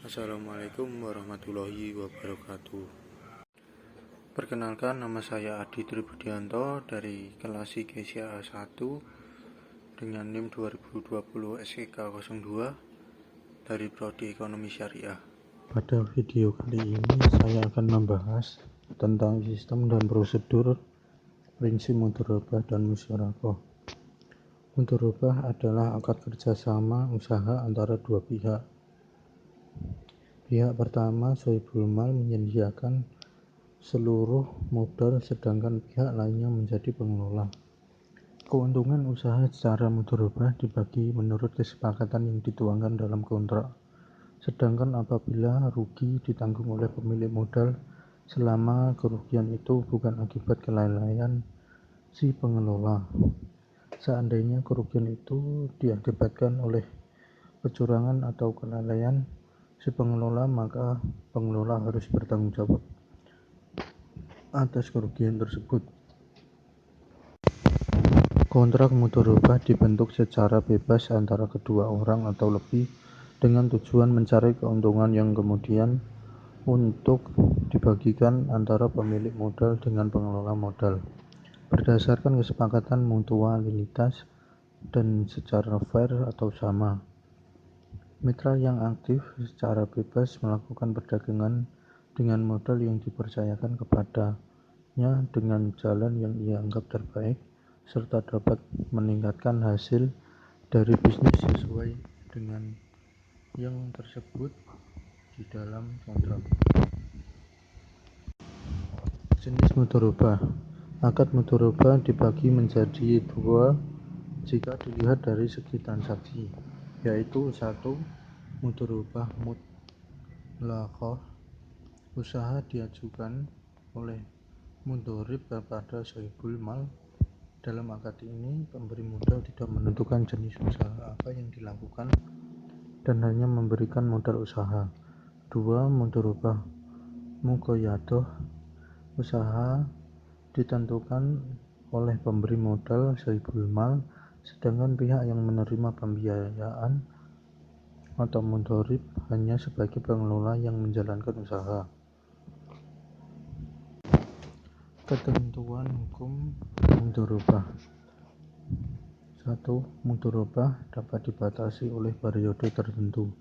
Assalamualaikum warahmatullahi wabarakatuh. Perkenalkan, nama saya Adi Tribudianto dari kelas IGCA 1 dengan NIM 2020 SKK 02 dari Prodi Ekonomi Syariah. Pada video kali ini saya akan membahas tentang sistem dan prosedur prinsip mudharabah dan musyarakah. Mudharabah adalah akad kerjasama usaha antara dua pihak. Pihak pertama, sohibul mal, menyediakan seluruh modal, sedangkan pihak lainnya menjadi pengelola. Keuntungan usaha secara mudharabah dibagi menurut kesepakatan yang dituangkan dalam kontrak. Sedangkan apabila rugi ditanggung oleh pemilik modal selama kerugian itu bukan akibat kelalaian si pengelola. Seandainya kerugian itu diakibatkan oleh kecurangan atau kelalaian si pengelola, maka pengelola harus bertanggung jawab atas kerugian tersebut. Kontrak mudharabah dibentuk secara bebas antara kedua orang atau lebih dengan tujuan mencari keuntungan yang kemudian untuk dibagikan antara pemilik modal dengan pengelola modal berdasarkan kesepakatan mutualitas dan secara fair atau sama. Mitra yang aktif secara bebas melakukan perdagangan dengan modal yang dipercayakan kepadanya dengan jalan yang ia anggap terbaik, serta dapat meningkatkan hasil dari bisnis sesuai dengan yang tersebut di dalam kontrak. Jenis mudharabah. Akad mudharabah dibagi menjadi dua jika dilihat dari segi transaksi, yaitu 1. Mudharabah mutlaqah. Usaha diajukan oleh mudharib kepada sohibul mal. Dalam akad ini, pemberi modal tidak menentukan jenis usaha apa yang dilakukan dan hanya memberikan modal usaha. 2. Mudharabah muqayyadah. Usaha ditentukan oleh pemberi modal sohibul mal, sedangkan pihak yang menerima pembiayaan atau mudharib hanya sebagai pengelola yang menjalankan usaha. Ketentuan hukum mudharabah. 1. Mudharabah dapat dibatasi oleh periode tertentu.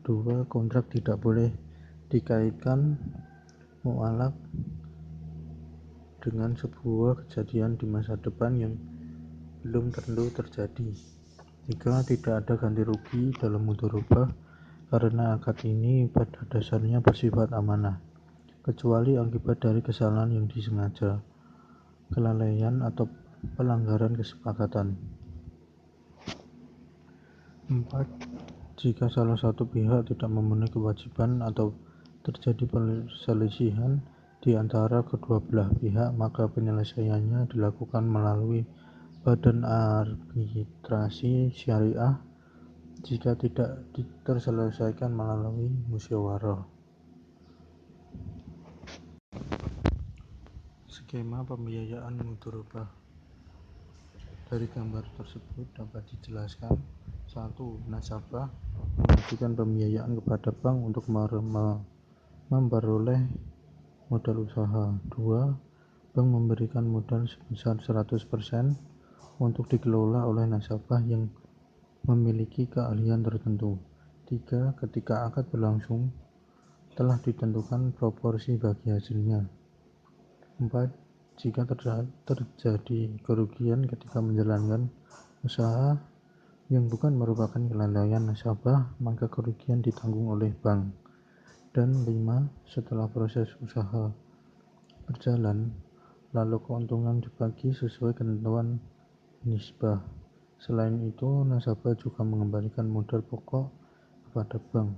2. Kontrak tidak boleh dikaitkan mu'alaq dengan sebuah kejadian di masa depan yang belum tentu terjadi. 3. Tidak ada ganti rugi dalam mudharabah karena akad ini pada dasarnya bersifat amanah, kecuali akibat dari kesalahan yang disengaja, kelalaian atau pelanggaran kesepakatan. 4. Jika salah satu pihak tidak memenuhi kewajiban atau terjadi perselisihan di antara kedua belah pihak, maka penyelesaiannya dilakukan melalui badan arbitrasi syariah jika tidak terselesaikan melalui musyawarah. Skema pembiayaan mudharabah. Dari gambar tersebut dapat dijelaskan: 1. Nasabah mengajukan pembiayaan kepada bank untuk memperoleh modal usaha. 2. Bank memberikan modal sebesar 100% untuk dikelola oleh nasabah yang memiliki keahlian tertentu. 3. Ketika akad berlangsung, telah ditentukan proporsi bagi hasilnya. 4. Jika terjadi kerugian ketika menjalankan usaha yang bukan merupakan kelalaian nasabah, maka kerugian ditanggung oleh bank. Dan 5. Setelah proses usaha berjalan, lalu keuntungan dibagi sesuai ketentuan nisbah. Selain itu, nasabah juga mengembalikan modal pokok kepada bank.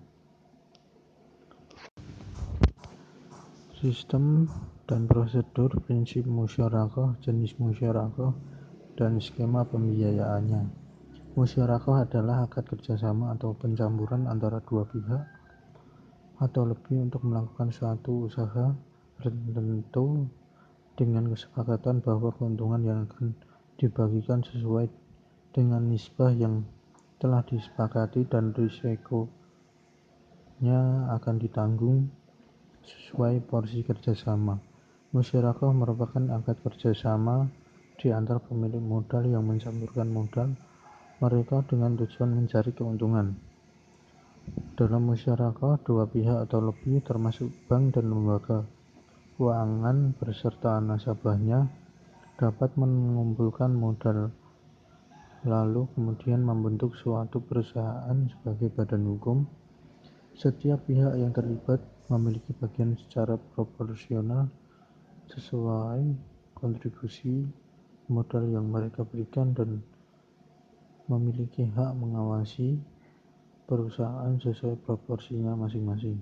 Sistem dan prosedur prinsip musyarakah, jenis musyarakah, dan skema pembiayaannya. Musyarakah adalah akad kerjasama atau pencampuran antara dua pihak atau lebih untuk melakukan suatu usaha tertentu dengan kesepakatan bahwa keuntungan yang akan dibagikan sesuai dengan nisbah yang telah disepakati dan risikonya seluruhnya akan ditanggung sesuai porsi kerjasama. Musyarakah merupakan akad kerjasama di antara pemilik modal yang mencampurkan modal mereka dengan tujuan mencari keuntungan. Dalam musyarakah, dua pihak atau lebih termasuk bank dan lembaga keuangan beserta nasabahnya dapat mengumpulkan modal lalu kemudian membentuk suatu perusahaan sebagai badan hukum. Setiap pihak yang terlibat memiliki bagian secara proporsional sesuai kontribusi modal yang mereka berikan dan memiliki hak mengawasi perusahaan sesuai proporsinya masing-masing.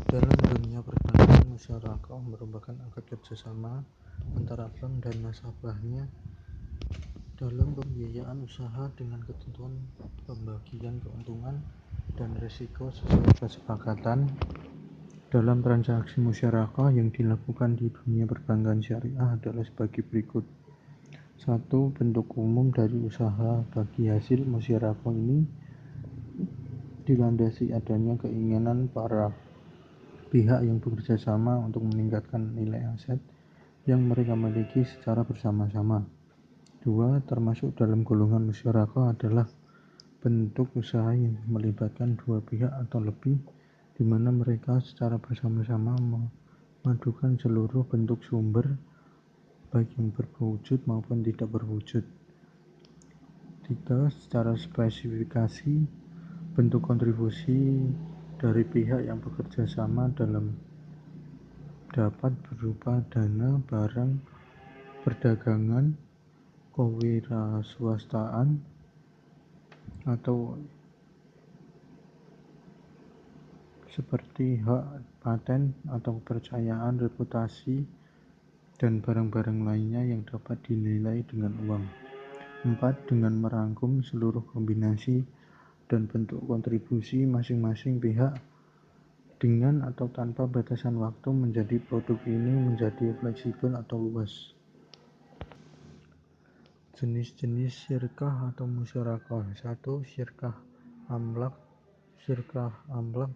Dalam dunia perbankan, musyarakah merupakan akad kerjasama antara bank dan nasabahnya dalam pembiayaan usaha dengan ketentuan pembagian keuntungan dan risiko sesuai kesepakatan. Dalam transaksi musyarakah yang dilakukan di dunia perbankan syariah adalah sebagai berikut. 1. Bentuk umum dari usaha bagi hasil musyarakah ini dilandasi adanya keinginan para pihak yang bekerja sama untuk meningkatkan nilai aset yang mereka miliki secara bersama-sama. 2. Termasuk dalam golongan musyarakah adalah bentuk usaha yang melibatkan dua pihak atau lebih, di mana mereka secara bersama-sama memadukan seluruh bentuk sumber, baik yang berwujud maupun tidak berwujud. 3. Secara spesifikasi, bentuk kontribusi dari pihak yang bekerja sama dapat berupa dana, barang, perdagangan, kewirausahaan, atau seperti hak paten atau kepercayaan, reputasi, dan barang-barang lainnya yang dapat dinilai dengan uang. 4. Dengan merangkum seluruh kombinasi dan bentuk kontribusi masing-masing pihak dengan atau tanpa batasan waktu menjadi produk ini menjadi fleksibel atau luas. Jenis-jenis syirkah atau musyarakah. 1. Syirkah amlak. Syirkah amlak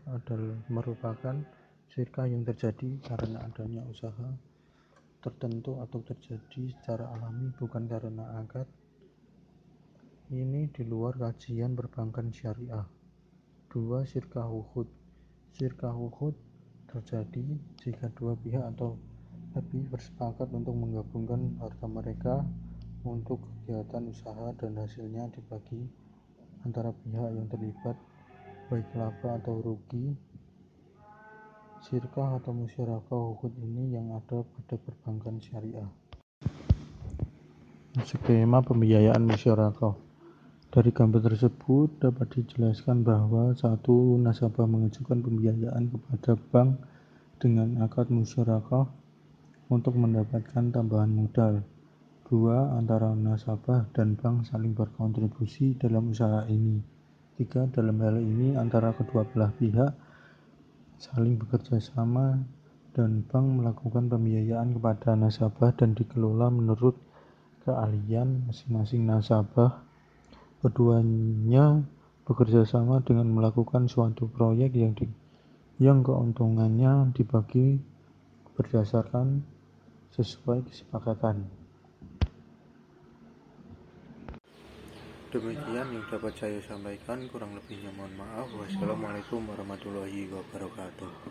merupakan syirkah yang terjadi karena adanya usaha tertentu atau terjadi secara alami bukan karena akad. Ini di luar kajian perbankan syariah. 2. Syirkah wuhud. Syirkah wuhud terjadi jika dua pihak atau lebih bersepakat untuk menggabungkan harta mereka untuk kegiatan usaha dan hasilnya dibagi antara pihak yang terlibat, baik laba atau rugi. Syirkah atau musyarakah wuhud ini yang ada pada perbankan syariah. Skema pembiayaan musyarakah. Dari gambar tersebut dapat dijelaskan bahwa 1. Nasabah mengajukan pembiayaan kepada bank dengan akad musyarakah untuk mendapatkan tambahan modal. 2. Antara nasabah dan bank saling berkontribusi dalam usaha ini. 3. Dalam hal ini antara kedua belah pihak saling bekerja sama dan bank melakukan pembiayaan kepada nasabah dan dikelola menurut keahlian masing-masing nasabah. Keduanya bekerja sama dengan melakukan suatu proyek yang keuntungannya dibagi berdasarkan sesuai kesepakatan. Demikian yang dapat saya sampaikan, kurang lebihnya mohon maaf. Wassalamualaikum warahmatullahi wabarakatuh.